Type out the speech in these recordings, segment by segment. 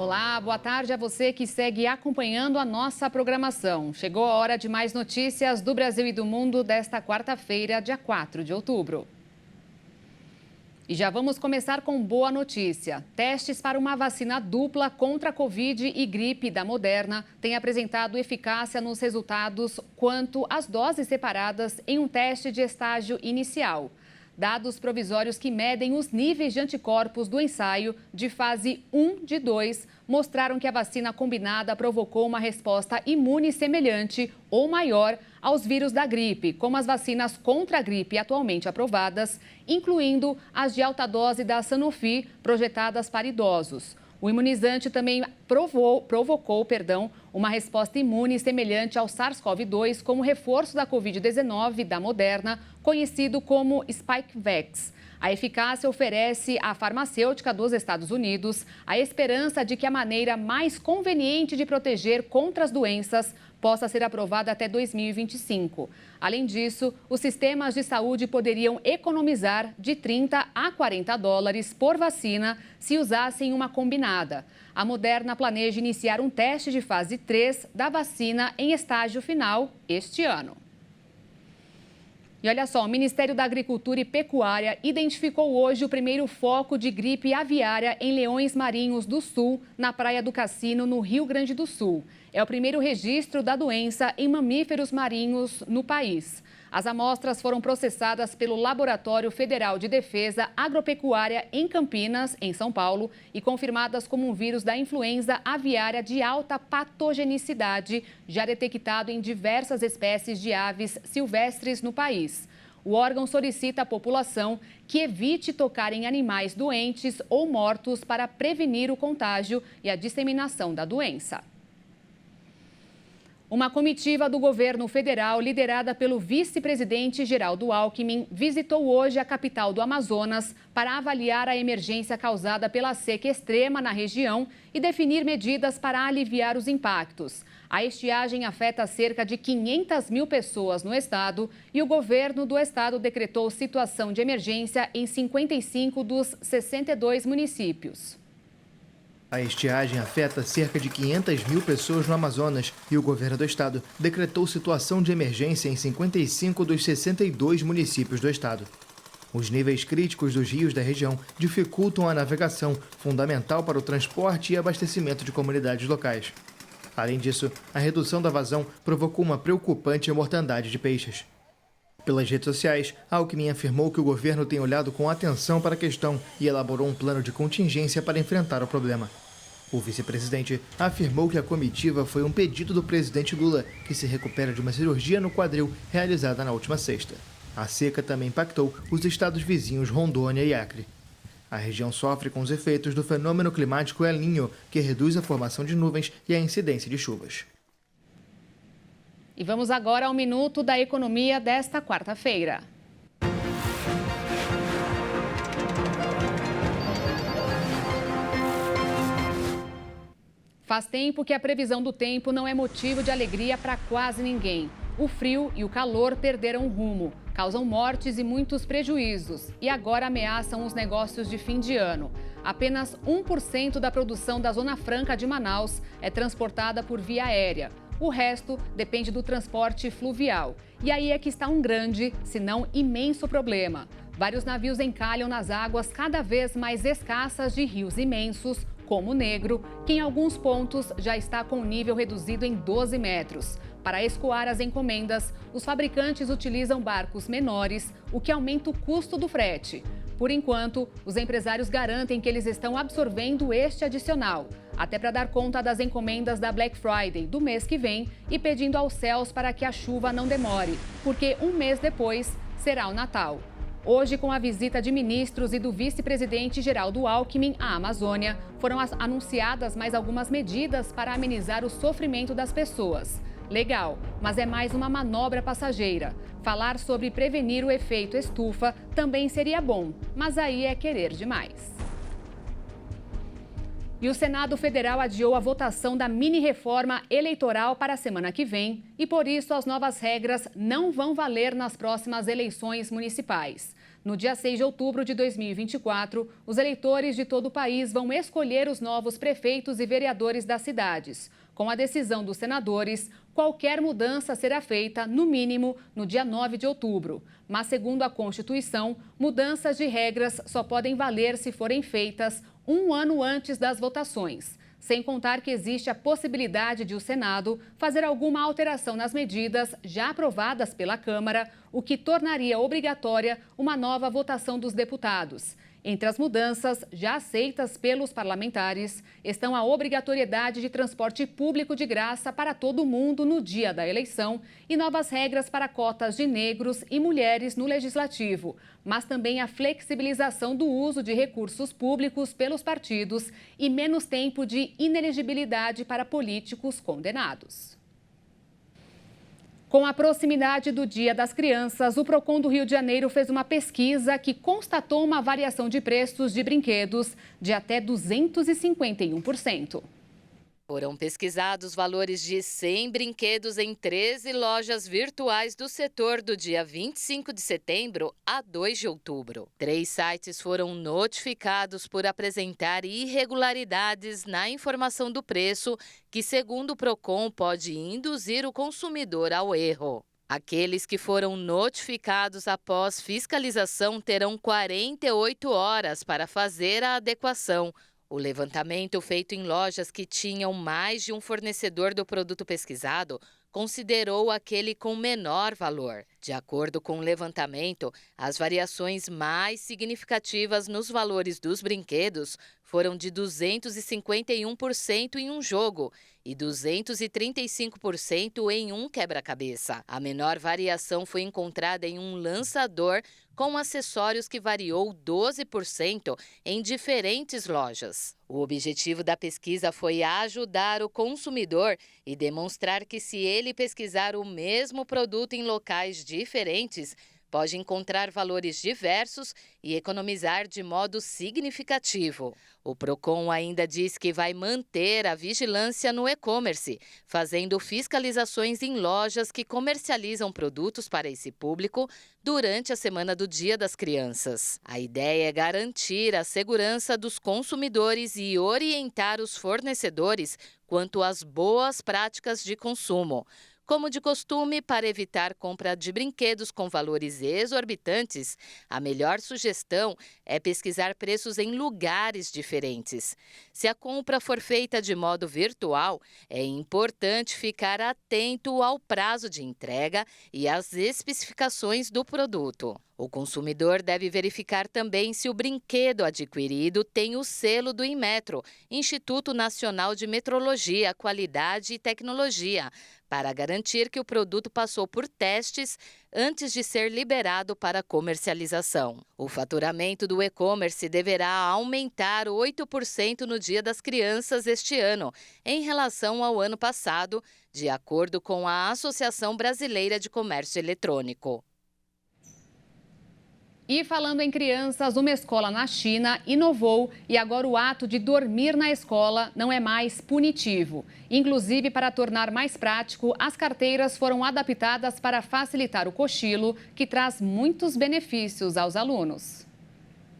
Olá, boa tarde a você que segue acompanhando a nossa programação. Chegou a hora de mais notícias do Brasil e do mundo desta quarta-feira, dia 4 de outubro. E já vamos começar com boa notícia. Testes para uma vacina dupla contra a Covid e gripe da Moderna têm apresentado eficácia nos resultados quanto às doses separadas em um teste de estágio inicial. Dados provisórios que medem os níveis de anticorpos do ensaio de fase 1 de 2 mostraram que a vacina combinada provocou uma resposta imune semelhante ou maior aos vírus da gripe, como as vacinas contra a gripe atualmente aprovadas, incluindo as de alta dose da Sanofi, projetadas para idosos. O imunizante também provocou uma resposta imune semelhante ao SARS-CoV-2 como reforço da Covid-19 da Moderna, conhecido como Spikevax. A eficácia oferece à farmacêutica dos Estados Unidos a esperança de que a maneira mais conveniente de proteger contra as doenças possa ser aprovada até 2025. Além disso, os sistemas de saúde poderiam economizar de 30 a 40 dólares por vacina se usassem uma combinada. A Moderna planeja iniciar um teste de fase 3 da vacina em estágio final este ano. E olha só, o Ministério da Agricultura e Pecuária identificou hoje o primeiro foco de gripe aviária em leões marinhos do sul, na Praia do Cassino, no Rio Grande do Sul. É o primeiro registro da doença em mamíferos marinhos no país. As amostras foram processadas pelo Laboratório Federal de Defesa Agropecuária em Campinas, em São Paulo, e confirmadas como um vírus da influenza aviária de alta patogenicidade, já detectado em diversas espécies de aves silvestres no país. O órgão solicita à população que evite tocar em animais doentes ou mortos para prevenir o contágio e a disseminação da doença. Uma comitiva do governo federal, liderada pelo vice-presidente Geraldo Alckmin, visitou hoje a capital do Amazonas para avaliar a emergência causada pela seca extrema na região e definir medidas para aliviar os impactos. A estiagem afeta cerca de 500 mil pessoas no estado e o governo do estado decretou situação de emergência em 55 dos 62 municípios. A estiagem afeta cerca de 500 mil pessoas no Amazonas e o governo do estado decretou situação de emergência em 55 dos 62 municípios do estado. Os níveis críticos dos rios da região dificultam a navegação, fundamental para o transporte e abastecimento de comunidades locais. Além disso, a redução da vazão provocou uma preocupante mortandade de peixes. Pelas redes sociais, Alckmin afirmou que o governo tem olhado com atenção para a questão e elaborou um plano de contingência para enfrentar o problema. O vice-presidente afirmou que a comitiva foi um pedido do presidente Lula, que se recupera de uma cirurgia no quadril realizada na última sexta. A seca também impactou os estados vizinhos Rondônia e Acre. A região sofre com os efeitos do fenômeno climático El Niño, que reduz a formação de nuvens e a incidência de chuvas. E vamos agora ao Minuto da Economia desta quarta-feira. Faz tempo que a previsão do tempo não é motivo de alegria para quase ninguém. O frio e o calor perderam o rumo, causam mortes e muitos prejuízos e agora ameaçam os negócios de fim de ano. Apenas 1% da produção da Zona Franca de Manaus é transportada por via aérea. O resto depende do transporte fluvial. E aí é que está um grande, se não imenso problema. Vários navios encalham nas águas cada vez mais escassas de rios imensos, como o Negro, que em alguns pontos já está com o nível reduzido em 12 metros. Para escoar as encomendas, os fabricantes utilizam barcos menores, o que aumenta o custo do frete. Por enquanto, os empresários garantem que eles estão absorvendo este adicional, até para dar conta das encomendas da Black Friday do mês que vem e pedindo aos céus para que a chuva não demore, porque um mês depois será o Natal. Hoje, com a visita de ministros e do vice-presidente Geraldo Alckmin à Amazônia, foram anunciadas mais algumas medidas para amenizar o sofrimento das pessoas. Legal, mas é mais uma manobra passageira. Falar sobre prevenir o efeito estufa também seria bom, mas aí é querer demais. E o Senado Federal adiou a votação da mini-reforma eleitoral para a semana que vem e, por isso, as novas regras não vão valer nas próximas eleições municipais. No dia 6 de outubro de 2024, os eleitores de todo o país vão escolher os novos prefeitos e vereadores das cidades. Com a decisão dos senadores, qualquer mudança será feita, no mínimo, no dia 9 de outubro. Mas, segundo a Constituição, mudanças de regras só podem valer se forem feitas um ano antes das votações. Sem contar que existe a possibilidade de o Senado fazer alguma alteração nas medidas já aprovadas pela Câmara, o que tornaria obrigatória uma nova votação dos deputados. Entre as mudanças já aceitas pelos parlamentares estão a obrigatoriedade de transporte público de graça para todo mundo no dia da eleição e novas regras para cotas de negros e mulheres no legislativo, mas também a flexibilização do uso de recursos públicos pelos partidos e menos tempo de inelegibilidade para políticos condenados. Com a proximidade do Dia das Crianças, o Procon do Rio de Janeiro fez uma pesquisa que constatou uma variação de preços de brinquedos de até 251%. Foram pesquisados valores de 100 brinquedos em 13 lojas virtuais do setor do dia 25 de setembro a 2 de outubro. 3 sites foram notificados por apresentar irregularidades na informação do preço, que, segundo o Procon, pode induzir o consumidor ao erro. Aqueles que foram notificados após fiscalização terão 48 horas para fazer a adequação. O levantamento feito em lojas que tinham mais de um fornecedor do produto pesquisado considerou aquele com menor valor. De acordo com o levantamento, as variações mais significativas nos valores dos brinquedos foram de 251% em um jogo e 235% em um quebra-cabeça. A menor variação foi encontrada em um lançador com acessórios que variou 12% em diferentes lojas. O objetivo da pesquisa foi ajudar o consumidor e demonstrar que, se ele pesquisar o mesmo produto em locais diferentes, pode encontrar valores diversos e economizar de modo significativo. O Procon ainda diz que vai manter a vigilância no e-commerce, fazendo fiscalizações em lojas que comercializam produtos para esse público durante a Semana do Dia das Crianças. A ideia é garantir a segurança dos consumidores e orientar os fornecedores quanto às boas práticas de consumo. Como de costume, para evitar compra de brinquedos com valores exorbitantes, a melhor sugestão é pesquisar preços em lugares diferentes. Se a compra for feita de modo virtual, é importante ficar atento ao prazo de entrega e às especificações do produto. O consumidor deve verificar também se o brinquedo adquirido tem o selo do Inmetro, Instituto Nacional de Metrologia, Qualidade e Tecnologia, para garantir que o produto passou por testes antes de ser liberado para comercialização. O faturamento do e-commerce deverá aumentar 8% no Dia das Crianças este ano, em relação ao ano passado, de acordo com a Associação Brasileira de Comércio Eletrônico. E falando em crianças, uma escola na China inovou e agora o ato de dormir na escola não é mais punitivo. Inclusive, para tornar mais prático, as carteiras foram adaptadas para facilitar o cochilo, que traz muitos benefícios aos alunos.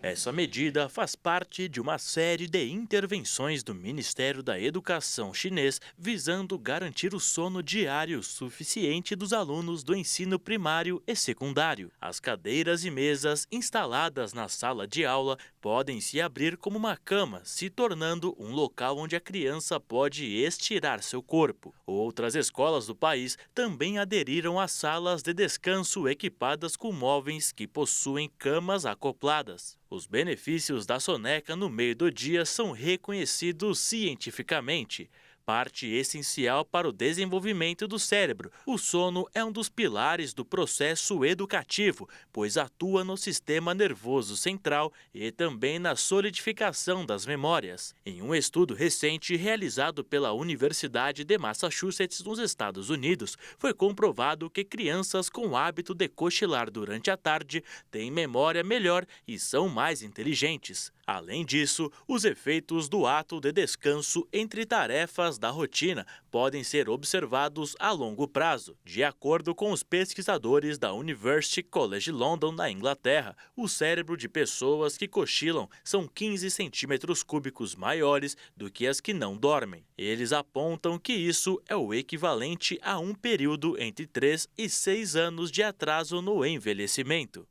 Essa medida faz parte de uma série de intervenções do Ministério da Educação chinês visando garantir o sono diário suficiente dos alunos do ensino primário e secundário. As cadeiras e mesas instaladas na sala de aula podem se abrir como uma cama, se tornando um local onde a criança pode estirar seu corpo. Outras escolas do país também aderiram a salas de descanso equipadas com móveis que possuem camas acopladas. Os benefícios da soneca no meio do dia são reconhecidos cientificamente. Parte essencial para o desenvolvimento do cérebro. O sono é um dos pilares do processo educativo, pois atua no sistema nervoso central e também na solidificação das memórias. Em um estudo recente realizado pela Universidade de Massachusetts, nos Estados Unidos, foi comprovado que crianças com o hábito de cochilar durante a tarde têm memória melhor e são mais inteligentes. Além disso, os efeitos do ato de descanso entre tarefas tarefas da rotina podem ser observados a longo prazo. De acordo com os pesquisadores da University College London, na Inglaterra, o cérebro de pessoas que cochilam são 15 centímetros cúbicos maiores do que as que não dormem. Eles apontam que isso é o equivalente a um período entre 3 e 6 anos de atraso no envelhecimento.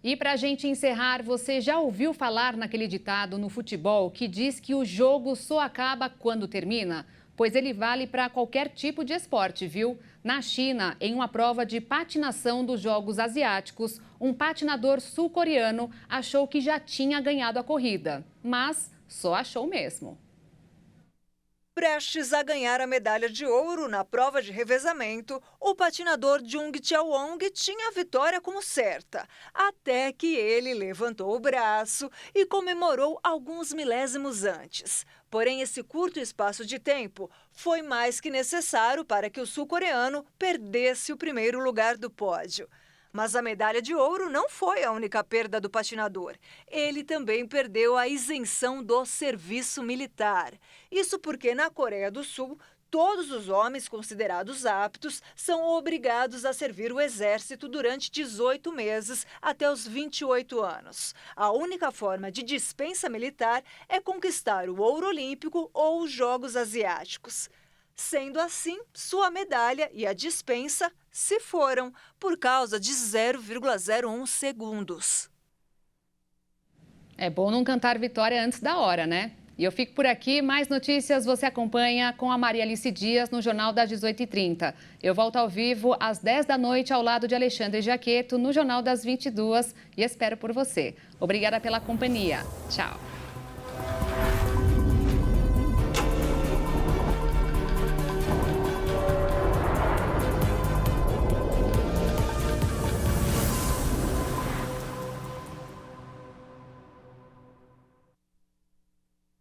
E para a gente encerrar, você já ouviu falar naquele ditado no futebol que diz que o jogo só acaba quando termina? Pois ele vale para qualquer tipo de esporte, viu? Na China, em uma prova de patinação dos Jogos Asiáticos, um patinador sul-coreano achou que já tinha ganhado a corrida, mas só achou mesmo. Prestes a ganhar a medalha de ouro na prova de revezamento, o patinador Jung Chaewong tinha a vitória como certa, até que ele levantou o braço e comemorou alguns milésimos antes. Porém, esse curto espaço de tempo foi mais que necessário para que o sul-coreano perdesse o primeiro lugar do pódio. Mas a medalha de ouro não foi a única perda do patinador. Ele também perdeu a isenção do serviço militar. Isso porque na Coreia do Sul, todos os homens considerados aptos são obrigados a servir o exército durante 18 meses até os 28 anos. A única forma de dispensa militar é conquistar o ouro olímpico ou os Jogos Asiáticos. Sendo assim, sua medalha e a dispensa se foram por causa de 0,01 segundos. É bom não cantar vitória antes da hora, né? E eu fico por aqui. Mais notícias você acompanha com a Maria Alice Dias no Jornal das 18h30. Eu volto ao vivo às 10 da noite ao lado de Alexandre Jaqueto no Jornal das 22h e espero por você. Obrigada pela companhia. Tchau.